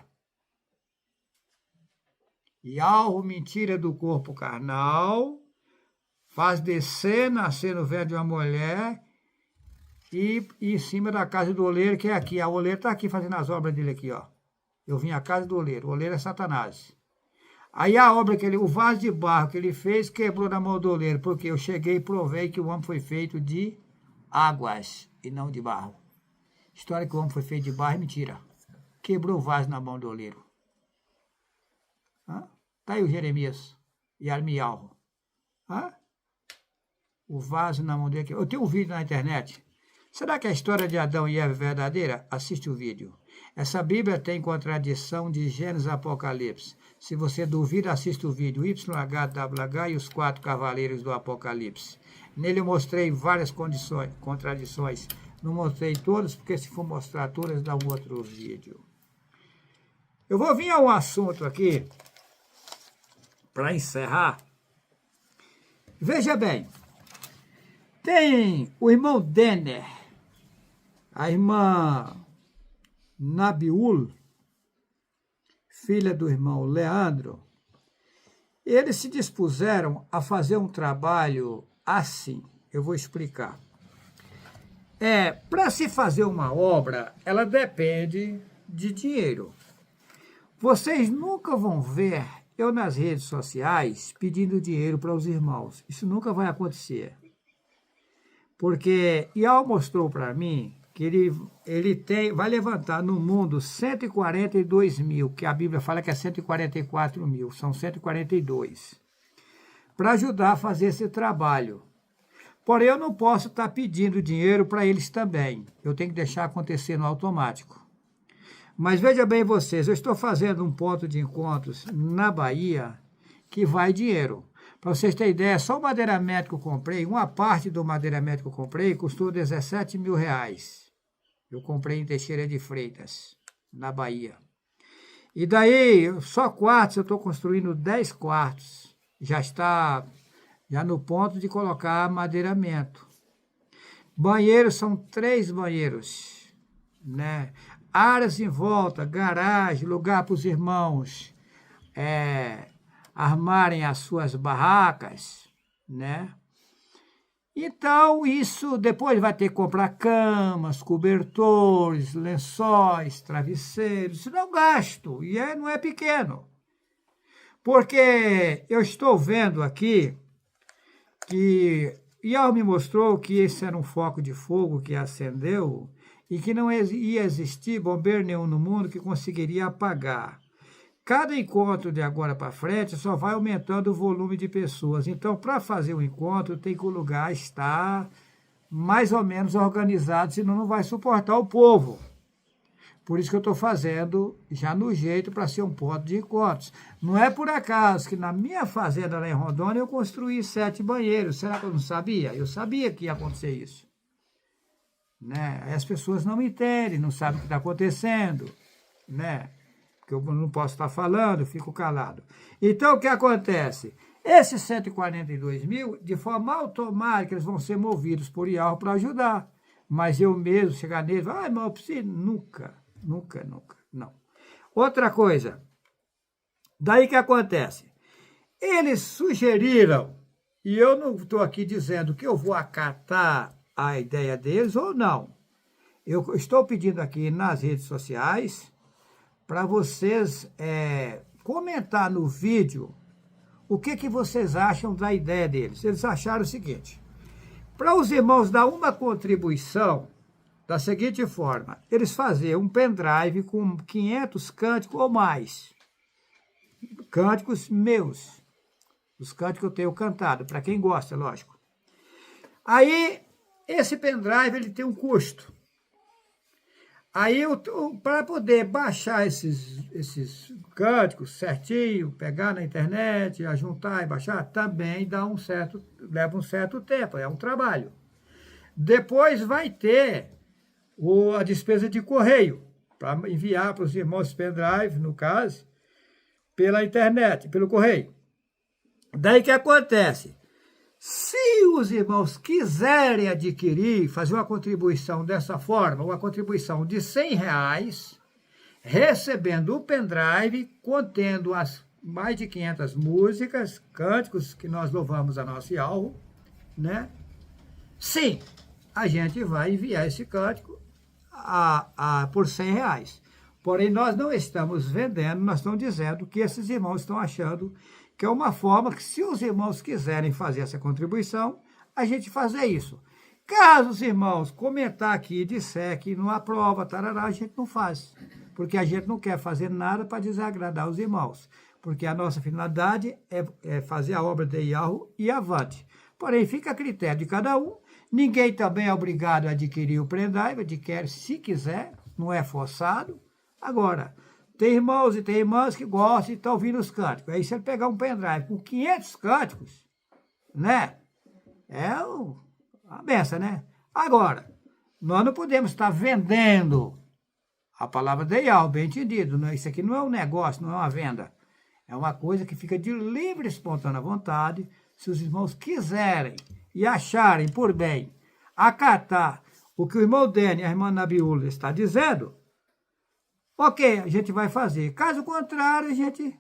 E algo mentira do corpo carnal, faz descer, nascer no ventre de uma mulher e em cima da casa do oleiro, que é aqui. A oleiro está aqui fazendo as obras dele aqui, ó. Eu vim à casa do oleiro. O oleiro é Satanás. Aí a obra o vaso de barro que ele fez, quebrou na mão do oleiro, porque eu cheguei e provei que o homem foi feito de águas e não de barro. História que o homem foi feito de barro é mentira. Quebrou o vaso na mão do oleiro. Tá aí o Jeremias e Armial. O vaso na mão dele. Eu tenho um vídeo na internet. Será que a história de Adão e Eva é verdadeira? Assiste o vídeo. Essa Bíblia tem contradição de Gênesis e Apocalipse. Se você duvida, assista o vídeo YHWH e os 4 cavaleiros do Apocalipse. Nele eu mostrei várias contradições. Não mostrei todas, porque se for mostrar todas, dá um outro vídeo. Eu vou vir a um assunto aqui, para encerrar. Veja bem, tem o irmão Denner, a irmã Nabiul, filha do irmão Leandro, eles se dispuseram a fazer um trabalho assim. Eu vou explicar. Para se fazer uma obra, ela depende de dinheiro. Vocês nunca vão ver eu nas redes sociais pedindo dinheiro para os irmãos. Isso nunca vai acontecer. Porque Ial mostrou para mim que ele vai levantar no mundo 142 mil, que a Bíblia fala que é 144 mil, são 142, para ajudar a fazer esse trabalho. Porém, eu não posso estar pedindo dinheiro para eles também. Eu tenho que deixar acontecer no automático. Mas veja bem vocês, eu estou fazendo um ponto de encontros na Bahia que vai dinheiro. Para vocês terem ideia, só o madeiramento que eu comprei, uma parte do madeiramento que eu comprei custou 17 mil reais. Eu comprei em Teixeira de Freitas, na Bahia. E daí, só quartos, eu estou construindo 10 quartos. Já está no ponto de colocar madeiramento. Banheiros são 3 banheiros, né? Áreas em volta, garagem, lugar para os irmãos armarem as suas barracas, né? Então, isso depois vai ter que comprar camas, cobertores, lençóis, travesseiros. Isso não é um gasto, e não é pequeno. Porque eu estou vendo aqui que Ial me mostrou que esse era um foco de fogo que acendeu e que não ia existir bombeiro nenhum no mundo que conseguiria apagar. Cada encontro de agora para frente só vai aumentando o volume de pessoas. Então, para fazer um encontro, tem que o lugar estar mais ou menos organizado, senão não vai suportar o povo. Por isso que eu estou fazendo já no jeito para ser um ponto de encontros. Não é por acaso que na minha fazenda lá em Rondônia eu construí 7 banheiros. Será que eu não sabia? Eu sabia que ia acontecer isso. Né? Aí as pessoas não me entendem, não sabem o que está acontecendo, né? Porque eu não posso estar falando, eu fico calado. Então, o que acontece? Esses 142 mil, de forma automática, eles vão ser movidos por Ial para ajudar. Mas eu mesmo chegar neles, mas eu preciso... Nunca, não. Outra coisa, daí que acontece? Eles sugeriram, e eu não estou aqui dizendo que eu vou acatar a ideia deles ou não. Eu estou pedindo aqui nas redes sociais para vocês comentar no vídeo o que vocês acham da ideia deles. Eles acharam o seguinte: para os irmãos dar uma contribuição da seguinte forma, eles faziam um pendrive com 500 cânticos ou mais. Cânticos meus. Os cânticos que eu tenho cantado, para quem gosta, lógico. Aí, esse pendrive ele tem um custo. Aí, para poder baixar esses cânticos certinho, pegar na internet, juntar e baixar, também leva um certo tempo, é um trabalho. Depois vai ter a despesa de correio, para enviar para os irmãos pendrive, no caso, pela internet, pelo correio. Daí que acontece? Se os irmãos quiserem adquirir, fazer uma contribuição dessa forma, uma contribuição de R$100, recebendo o pendrive contendo as mais de 500 músicas, cânticos que nós louvamos a nosso Yahweh, né? Sim, a gente vai enviar esse cântico por R$100. Porém, nós não estamos vendendo, nós estamos dizendo que esses irmãos estão achando que é uma forma que, se os irmãos quiserem fazer essa contribuição, a gente fazer isso. Caso os irmãos comentar aqui e disser que não aprova, tarará, a gente não faz. Porque a gente não quer fazer nada para desagradar os irmãos. Porque a nossa finalidade é fazer a obra de Yahweh e avante. Porém, fica a critério de cada um. Ninguém também é obrigado a adquirir o pendrive, adquire se quiser, não é forçado. Agora, tem irmãos e tem irmãs que gostam e estão ouvindo os cânticos. Aí, se ele pegar um pendrive com 500 cânticos, né? É uma benção, né? Agora, nós não podemos estar vendendo a palavra de Yahweh, bem entendido. Né? Isso aqui não é um negócio, não é uma venda. É uma coisa que fica de livre e espontânea vontade. Se os irmãos quiserem e acharem por bem acatar o que o irmão Dene e a irmã Nabiula está dizendo, ok, a gente vai fazer. Caso contrário, a gente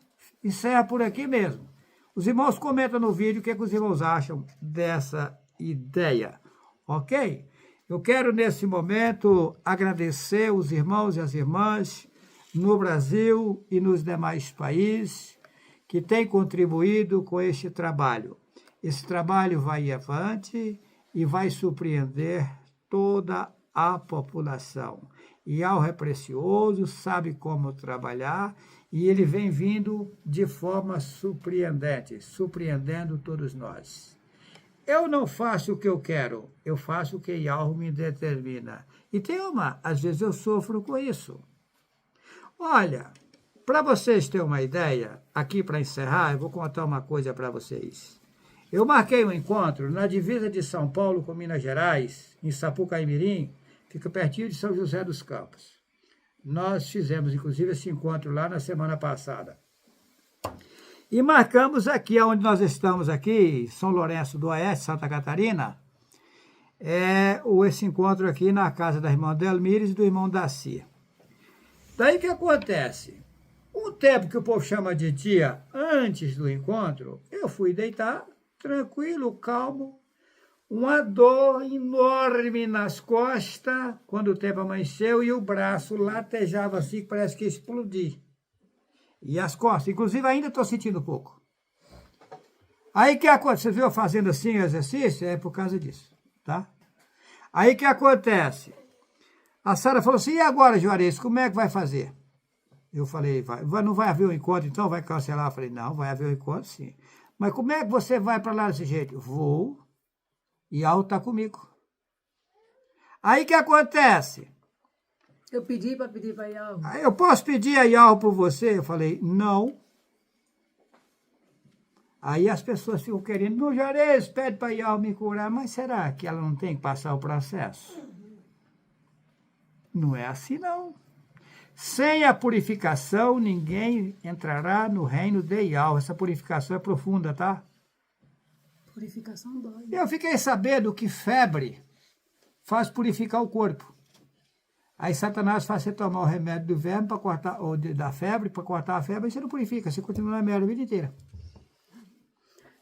encerra por aqui mesmo. Os irmãos comentam no vídeo o que os irmãos acham dessa ideia, ok? Eu quero, nesse momento, agradecer os irmãos e as irmãs no Brasil e nos demais países que têm contribuído com este trabalho. Esse trabalho vai avante e vai surpreender toda a população. Yahweh é precioso, sabe como trabalhar, e ele vem vindo de forma surpreendente, surpreendendo todos nós. Eu não faço o que eu quero, eu faço o que Yahweh me determina. E às vezes eu sofro com isso. Olha, para vocês terem uma ideia, aqui para encerrar, eu vou contar uma coisa para vocês. Eu marquei um encontro na divisa de São Paulo com Minas Gerais, em Sapucaí-Mirim, fica pertinho de São José dos Campos. Nós fizemos, inclusive, esse encontro lá na semana passada. E marcamos aqui, onde nós estamos aqui, São Lourenço do Oeste, Santa Catarina, esse encontro aqui na casa da irmã Delmires e do irmão Daci. Daí o que acontece? Um tempo que o povo chama de dia antes do encontro, eu fui deitar, tranquilo, calmo, uma dor enorme nas costas, quando o tempo amanheceu, e o braço latejava assim, parece que ia explodir. E as costas, inclusive ainda estou sentindo um pouco. Aí que acontece? Você viu eu fazendo assim o exercício? É por causa disso, tá? Aí que acontece? A Sara falou assim, e agora, Juarez, como é que vai fazer? Eu falei, não vai haver um encontro, então vai cancelar? Eu falei, não, vai haver um encontro, sim. Mas como é que você vai para lá desse jeito? Vou, e Yahweh está comigo. Aí que acontece? Eu pedi para Yahweh. Eu posso pedir a Yahweh por você? Eu falei, não. Aí as pessoas ficam querendo, no Juarez, pede para Yahweh me curar, mas será que ela não tem que passar o processo? Não é assim, não. Sem a purificação, ninguém entrará no reino de Yahweh. Essa purificação é profunda, tá? Purificação dói. Eu fiquei sabendo que febre faz purificar o corpo. Aí Satanás faz você tomar o remédio do verme para cortar, ou da febre, para cortar a febre, e você não purifica, você continua na merda a vida inteira.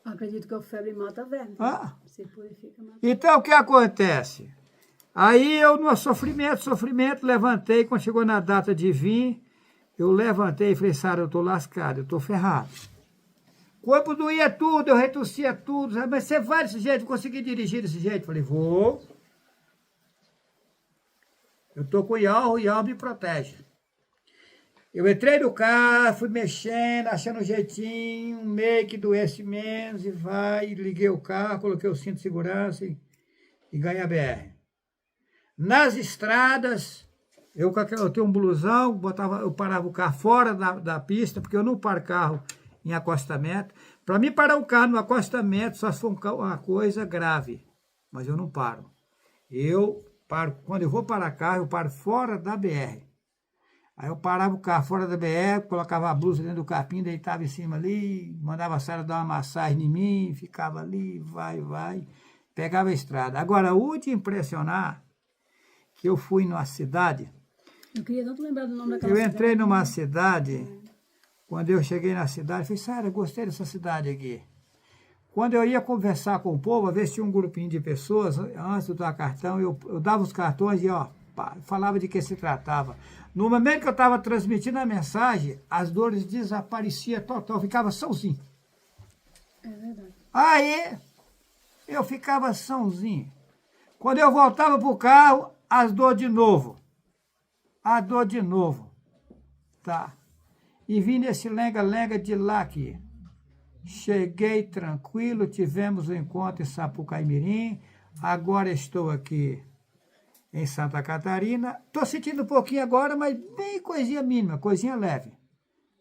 Eu acredito que a febre mata verme. Se purifica, mata. Então, o que acontece? Aí eu, no sofrimento, levantei, quando chegou na data de vir, eu levantei e falei, Sara, eu estou lascado, eu estou ferrado. O corpo doía tudo, eu retorcia tudo, sabe? Mas você vai desse jeito, conseguir dirigir desse jeito? Eu falei, vou. Eu estou com o Yahweh me protege. Eu entrei no carro, fui mexendo, achando um jeitinho, meio que doesse menos, e liguei o carro, coloquei o cinto de segurança, e ganha BR. Nas estradas, eu tenho um blusão, eu parava o carro fora da pista, porque eu não paro carro em acostamento. Para mim, parar o carro no acostamento só se for uma coisa grave, mas eu não paro. Eu paro, quando eu vou parar carro, eu paro fora da BR. Aí eu parava o carro fora da BR, colocava a blusa dentro do capim, deitava em cima ali, mandava a Sara dar uma massagem em mim, ficava ali, vai, pegava a estrada. Agora, o de impressionar, que eu fui numa cidade... Eu queria tanto lembrar do nome daquela Eu cidade. entrei numa cidade, quando eu cheguei na cidade, falei, Sara, gostei dessa cidade aqui. Quando eu ia conversar com o povo, às vezes tinha um grupinho de pessoas, antes de dar cartão, eu dava os cartões e falava de que se tratava. No momento que eu estava transmitindo a mensagem, as dores desapareciam total, eu ficava sãozinho. É verdade. Aí, eu ficava sãozinho. Quando eu voltava para o carro, as dores de novo. A dor de novo. Tá. E vim nesse lenga-lenga de lá aqui. Cheguei tranquilo, tivemos um encontro em Sapucaimirim, agora estou aqui em Santa Catarina. Estou sentindo um pouquinho agora, mas bem coisinha mínima, coisinha leve.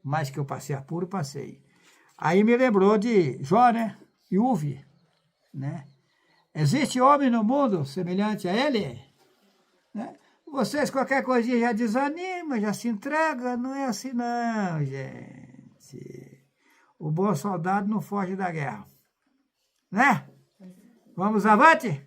Mas que eu passei apuro, passei. Aí me lembrou de Jó, né? Iuve, né? Existe homem no mundo semelhante a ele? Né? Vocês qualquer coisinha já desanima, já se entrega, não é assim não, gente. O bom soldado não foge da guerra. Né? Vamos avante?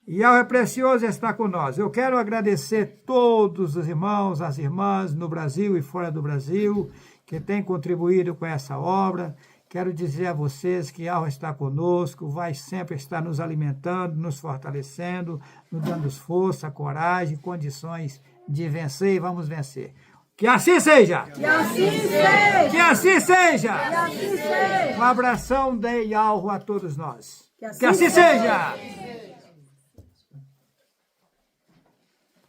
Yahweh é precioso está com nós. Eu quero agradecer todos os irmãos, as irmãs no Brasil e fora do Brasil que têm contribuído com essa obra. Quero dizer a vocês que Yahweh está conosco, vai sempre estar nos alimentando, nos fortalecendo, nos dando força, coragem, condições de vencer e vamos vencer. Que assim seja! Que assim seja! Que assim seja! Que assim seja! Um abração de Yahweh a todos nós. Que assim Que assim seja!